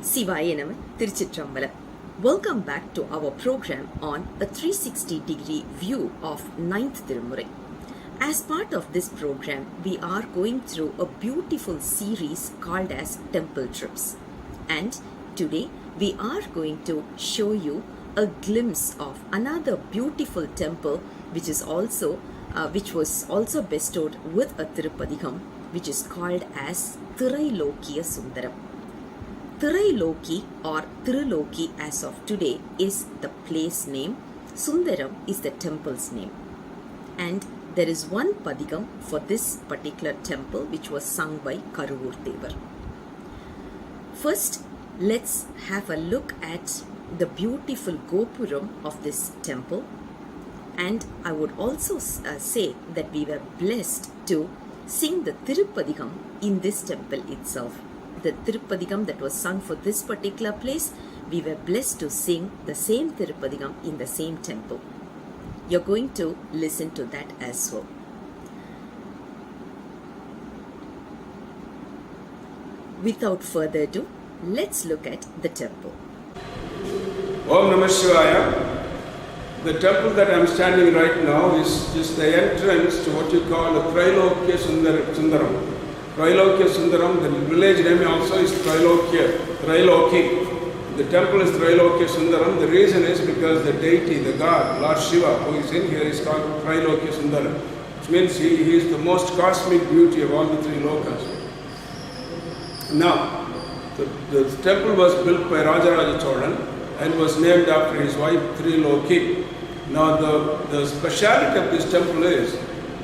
Siva Tiruchitrambalam. Welcome back to our program on a 360-degree view of 9th Thirumurai. As part of this program, we are going through a beautiful series called as Temple Trips. And today, we are going to show you a glimpse of another beautiful temple which was also bestowed with a Thirupathikam, which is called as Thirailokki Sundaram. Thirailokki or Thirailokki as of today is the place name. Sundaram is the temple's name. And there is one Padikam for this particular temple which was sung by Karuvur Devar. First, let's have a look at the beautiful Gopuram of this temple. And I would also say that we were blessed to sing the Thirupathikam in this temple itself. The Thirupathikam that was sung for this particular place, we were blessed to sing the same Thirupathikam in the same temple. You're going to listen to that as well. Without further ado, let's look at the temple. Om Namah Shivaya. The temple that I am standing right now is just the entrance to what you call the Thirailokki Sundaram. Thirailokki Sundaram, the village name also is Thirailokki. The temple is Thirailokki Sundaram. The reason is because the deity, the god, Lord Siva, who is in here, is called Thirailokki Sundaram, which means he is the most cosmic beauty of all the three lokas. Now, the temple was built by Raja Cholan and was named after his wife Thirailokki. Now, the speciality of this temple is,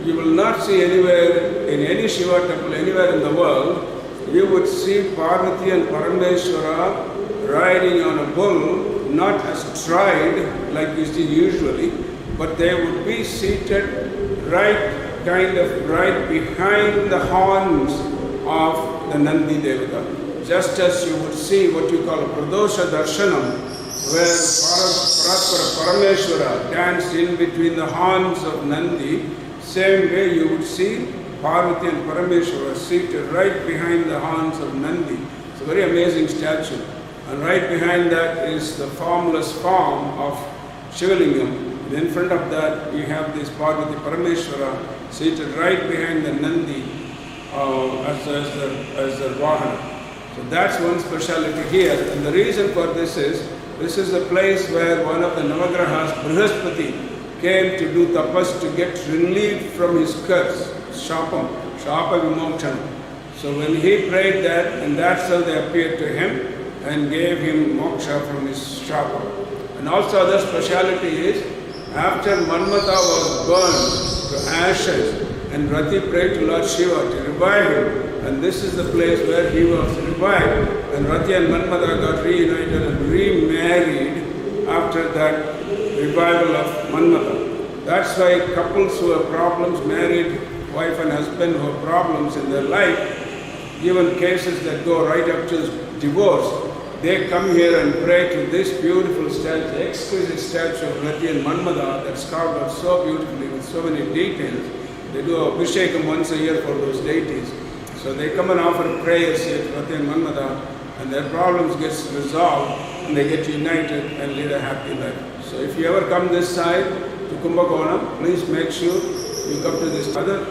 you will not see anywhere, in any Shiva temple, anywhere in the world, you would see Parvati and Parameshwara riding on a bull, not astride like you see usually, but they would be seated right behind the horns of the Nandi Devata. Just as you would see what you call a Pradosha Darshanam, where Parameshwara danced in between the horns of Nandi, same way you would see Parvati and Parameshwara seated right behind the horns of Nandi. It's a very amazing statue. And right behind that is the formless form of Shivalingam. And in front of that you have this Parvati Parameshwara seated right behind the Nandi as the Vahana. So that's one speciality here. And the reason for this is the place where one of the Navagrahas, Brihaspati, came to do tapas to get relief from his curse, Shapa Vimokshana. So when he prayed that, and that's how they appeared to him and gave him moksha from his Shapa. And also other speciality is, after Manmata was burned to ashes, and Rati prayed to Lord Shiva to revive him, and this is the place where he was revived, and Rati and Manmata got reunited and remarried after that revival of Manmata. That's why couples who have problems, married wife and husband who have problems in their life, even cases that go right up to divorce, they come here and pray to this beautiful statue, exquisite statue of Rati and Manmata that's carved out so beautifully with so many details. They do Abhishekam once a year for those deities. So they come and offer prayers here to Rati and Manmata, and their problems get resolved and they get united and lead a happy life. So if you ever come this side to Kumbakonam, please make sure you come to this other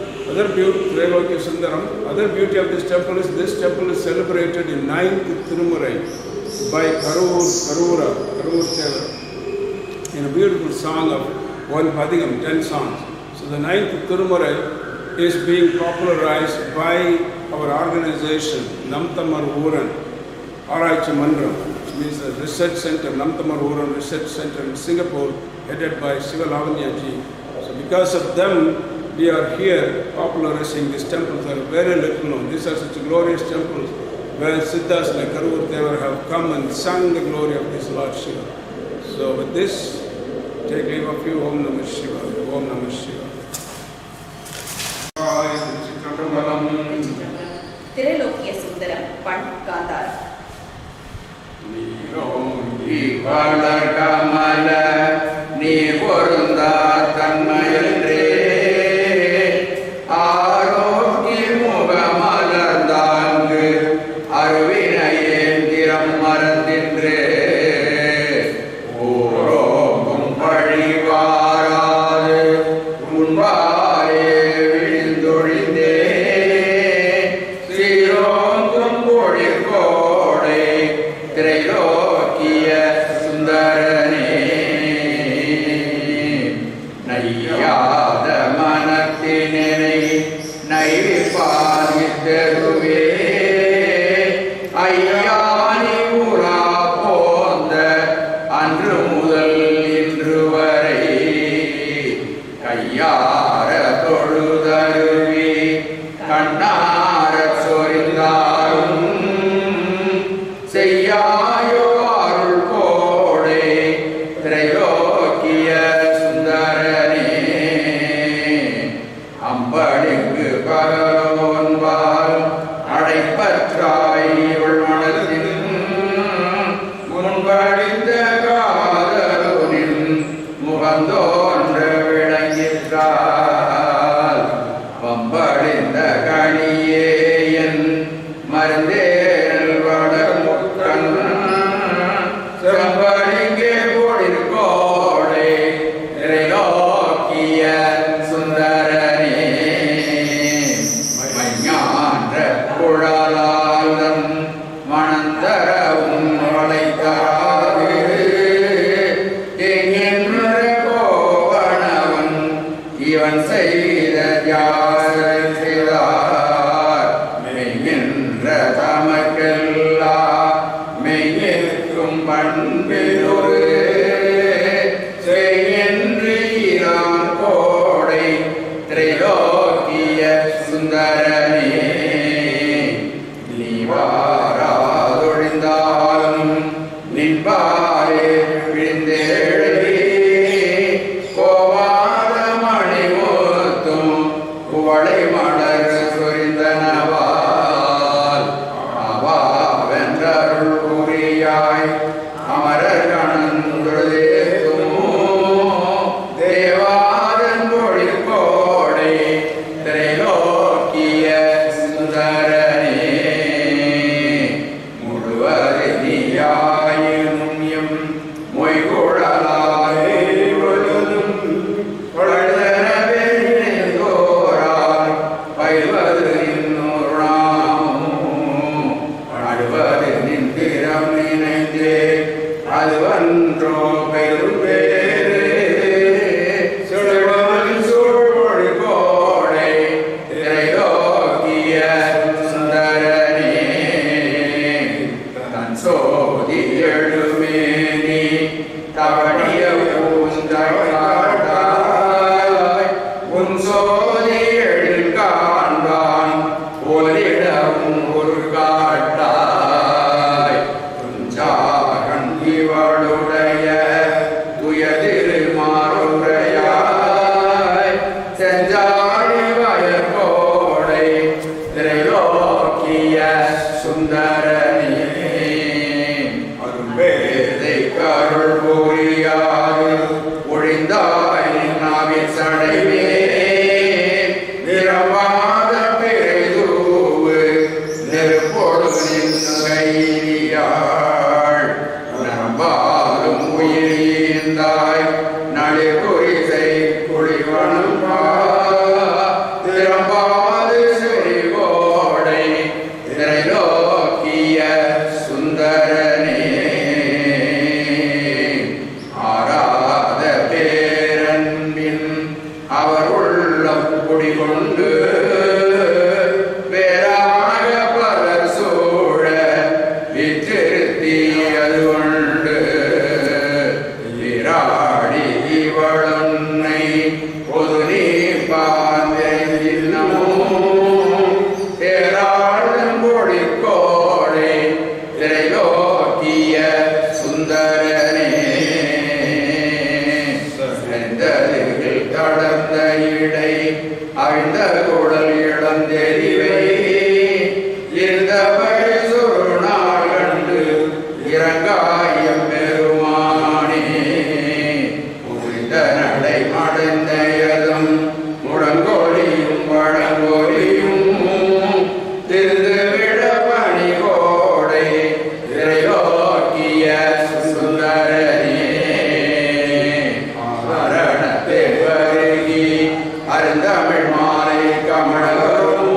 beauty, Thirailokki Sundaram. Other beauty of this temple is celebrated in 9th Thirumurai by Karuvur Devar in a beautiful song of one Padikam, 10 songs. So the 9th Thirumurai is being popularized by our organization, Namthamar Ooran, Araichi Mandram, which means the research center, Namthamar Ooran Research Center in Singapore, headed by Siva ji. So because of them, we are here popularizing these temples that are very little known. These are such glorious temples where Siddhas like Karuvur Devar have come and sung the glory of this Lord Shiva. So with this, take leave of you. Om Namah Shiva. Om Namah Shiva. Thirailokki Sundaram, Pan Gandhara. Valar Kamala, Ni Vorunda Tanmayandre, Aroki Mugamala Dang, Arvinayendiram Mara நைவிப்பார் இத்தருவே ஐயானி உலா போந்த அன்று முதல் இன்று வரை கையார தொழுதருவி கண்ணார சொரிந்தாரும் செய்யாயோ அருள் கோடே திரைலோக்கிய சுந்தரனே அம்படிக்கு பகலோன்பால் அடைப்பற்றாய் மனதின் முன்படிந்த காதலுனின் முகந்தோன்ற விளங்கிற்றால் பம்படிந்த கணியே என் மருந்தேல் வடமுக்கன் செம்படிங்கே போடிற்கோடே திரைலோக்கிய சுந்தரனே மைஞான்ற குழலாளன் மணந்தரவும் வளைத்தாது எங்கென்ற கோவணவன் இவன் செய்த தியாகம் செய்தார் மெய்கின்ற தமக்கெல்லா மெய்யேற்கும் பண்பிலொரு செய்யென்று ஈரான் கோடை திரைலோக்கிய சுந்தரனே நீ வாராதொழிந்தாலும் நின்பாரே விழுந்தேழே கோவாத மணிமூத்தும் குவளை மலர் சொரிந்தனவால் அவா வென்றருள் புரியாய் அமரர் கணந்துதேத்தும் தேவாதன் பொழிற்கோடை திரைலோக்கிய சுந்தரனே முழுவதை நீயாயினும் எம் மொய்குழலாய் ஒழுதும் கொழலவே நினைந்தோராய் பயில்வது இன்னொரு நாமம் அழுவது நின்றிடம் நினைந்தே அதுவன்றோ பெரும் பேரு சுழல் சூழ்மொழி கோடை திரைலோக்கிய சுந்தரனே தன் சோதி எழுமேனி தவணிய பூந்தாய் உன் சோதி எழில் காண்பான் ஒலிடவும் ஒரு காட்டாய் துஞ்சாகன் இவளுடைய துயதிரு மாறுரையாய் செஞ்சாழி வயற்கோடை திரைலோக்கிய சுந்தரனே அரும்பேதை கருள் புரியாது ஒழிந்தாய் நாவில் சடைவே நிறவாத பெரிதூவு நெருப்பொடு நின்று கையாள் நம்பாலும் உயிரிந்தாய் நளிர்குரிசை குழிவனம்பா திறம்பாது செறிவோடை திரைலோக்கிய சுந்தரனே ஆராத பேரன்பின் அவர் உள்ளம் குடிகொண்டு வேறாக பலர் சூழ விற்றிருத்தி அது கொண்டு விராடி இவளுன்னை பொது நீ பாந்தென்னமும் தேராளம் பொழிற்கோடை திரைலோக்கிய சுந்தரனே செந்ததில் கடந்த இடை அழிந்த குடல் இளந்தெரிவை இருந்தவழி சுருநாள் கண்டு இறங்காயம் பெருமானே புரிந்த நடை மடந்தையதும் முழங்கோலியும் பழங்கோலியும் திருந்துவிட பணி கோடை திரைலோக்கிய சுந்தரனே மரணத்தை வருகி அருந்தமிழ் மாலை கமலரும்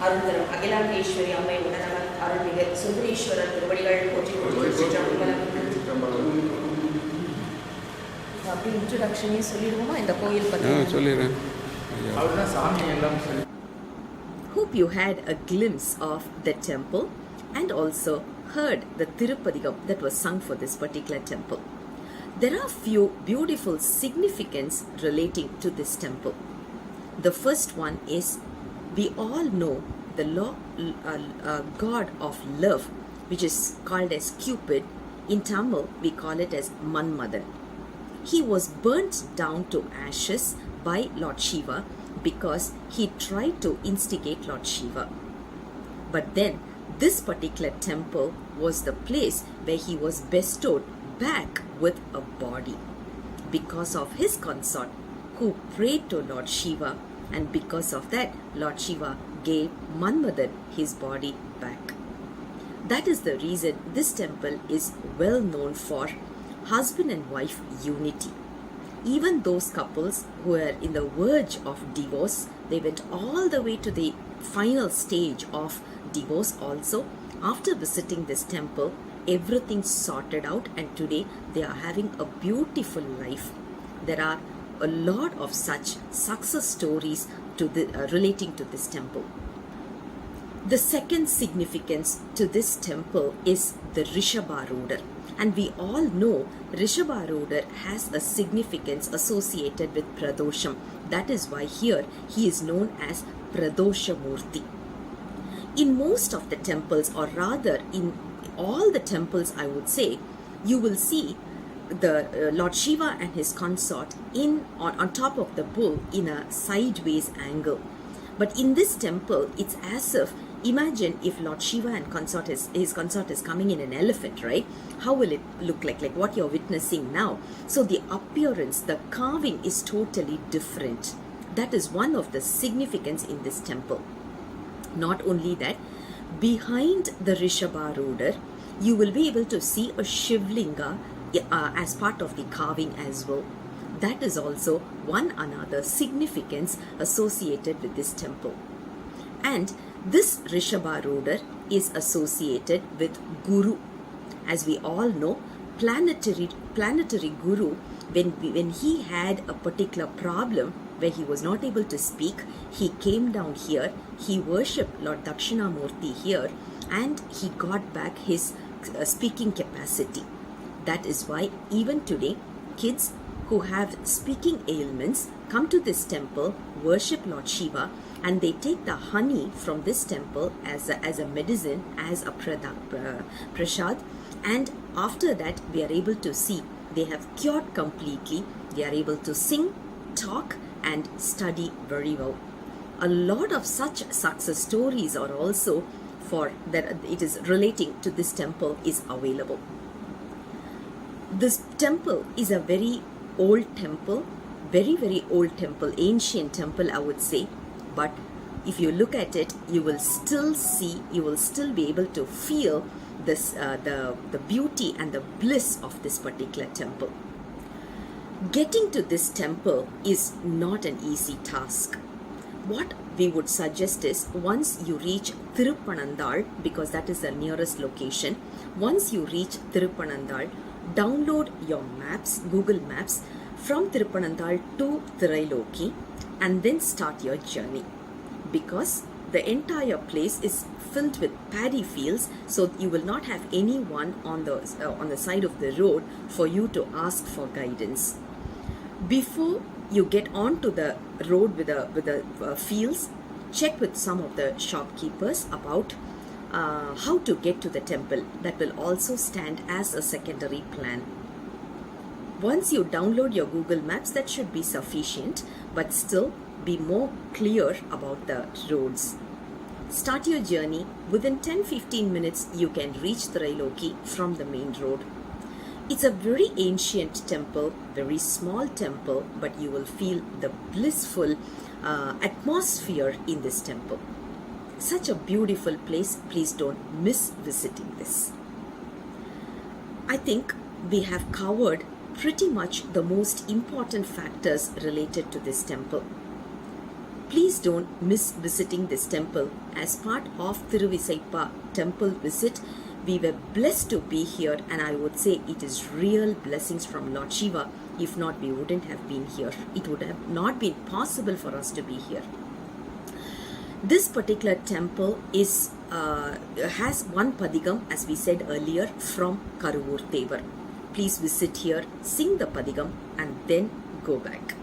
அருள்தரும் அகிலாண்டேஸ்வரி அம்மை உடனவர் அருள்மிகு சுந்தரேஸ்வரர் திருவடிகள் போற்றி போற்றி அப்படி இன்ட்ரோடக்ஷனே சொல்லிடுவோமா இந்த கோயில் பற்றி? சொல்லிடுறேன். Hope you had a glimpse of the temple and also heard the Tirupadigam that was sung for this particular temple. There are few beautiful significance relating to this temple. The first one is, we all know the god of love, which is called as Cupid. In Tamil, we call it as Manmadan. He was burnt down to ashes by Lord Siva because he tried to instigate Lord Siva. But then, this particular temple was the place where he was bestowed back with a body because of his consort who prayed to Lord Siva, and because of that Lord Siva gave Manmadan his body back. That is the reason this temple is well known for husband and wife unity. Even those couples who were in the verge of divorce, they went all the way to the final stage of divorce also. After visiting this temple, everything sorted out, and today they are having a beautiful life. There are a lot of such success stories relating to this temple. The second significance to this temple is the Rishabharudar. And we all know Rishabharudar has a significance associated with Pradosham. That is why here he is known as Pradoshamurti. In most of the temples, or rather in all the temples I would say, you will see the Lord Shiva and his consort on top of the bull in a sideways angle. But in this temple, it's as if, imagine if Lord Shiva and his consort is coming in an elephant, right? How will it look like what you're witnessing now? So the appearance, the carving is totally different. That is one of the significance in this temple. Not only that, behind the Rishabharudar, you will be able to see a Shivlinga as part of the carving as well. That is also one another significance associated with this temple. And this Rishabharudar is associated with Guru. As we all know, planetary Guru, when he had a particular problem where he was not able to speak, he came down here, he worshipped Lord Dakshinamurti here, and he got back his speaking capacity. That is why even today, kids who have speaking ailments come to this temple, worship Lord Shiva, and they take the honey from this temple as a medicine, as a prasad, and after that we are able to see they have cured completely. They are able to sing, talk, and study very well. A lot of such success stories are also for that it is relating to this temple is available. This temple is a very old temple, very old temple, ancient temple I would say. But if you look at it, you will still be able to feel this the beauty and the bliss of this particular temple. Getting to this temple is not an easy task. What we would suggest is, once you reach Thirupanandal, because that is the nearest location, once you reach Thirupanandal, download your maps, Google Maps, from Thirupanandal to Thirailokki, and then start your journey, because the entire place is filled with paddy fields, so you will not have anyone on the side of the road for you to ask for guidance. Before you get onto the road with the fields, check with some of the shopkeepers about how to get to the temple. That will also stand as a secondary plan. Once you download your Google Maps, that should be sufficient, but still be more clear about the roads. Start your journey. Within 10-15 minutes, you can reach Thirailokki from the main road. It's a very ancient temple, very small temple, but you will feel the blissful atmosphere in this temple. Such a beautiful place. Please don't miss visiting this. I think we have covered pretty much the most important factors related to this temple. Please don't miss visiting this temple as part of Thiruvisaipa temple visit. We were blessed to be here, and I would say it is real blessings from Lord Shiva. If not, we wouldn't have been here. It would have not been possible for us to be here. This particular temple has one padigam, as we said earlier, from Karuvur Devar. Please visit here, sing the padigam, and then go back.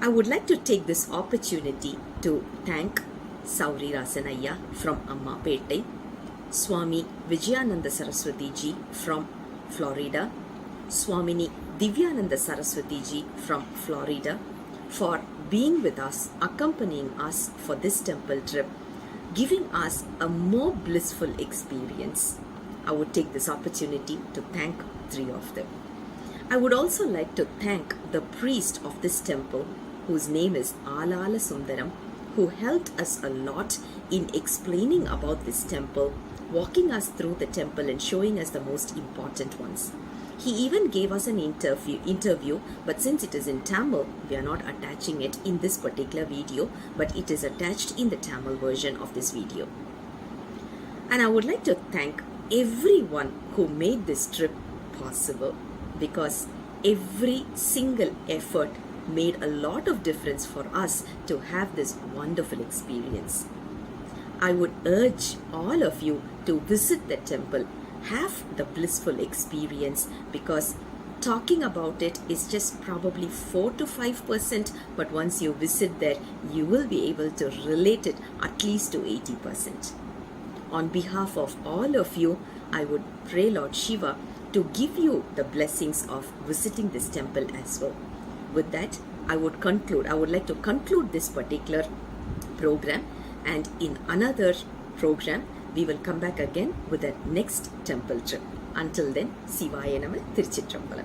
I would like to take this opportunity to thank Sauri Rasanaya from Ammapettai, Swami Vijayananda Saraswathi ji from Florida, Swamini Divyananda Saraswathi ji from Florida, for being with us, accompanying us for this temple trip, giving us a more blissful experience. I would take this opportunity to thank 3 of them. I would also like to thank the priest of this temple, whose name is Alala Sundaram, who helped us a lot in explaining about this temple, walking us through the temple and showing us the most important ones. He even gave us an interview, but since it is in Tamil, we are not attaching it in this particular video, but it is attached in the Tamil version of this video. And I would like to thank everyone who made this trip possible, because every single effort made a lot of difference for us to have this wonderful experience. I would urge all of you to visit the temple, have the blissful experience, because talking about it is just probably 4 to 5%, but once you visit there, you will be able to relate it at least to 80%. On behalf of all of you, I would pray Lord Shiva to give you the blessings of visiting this temple as well. With that, I would like to conclude this particular program, and in another program, we will come back again with the next temple trip. Until then, Sivaya Nama, Tiruchitrambalam.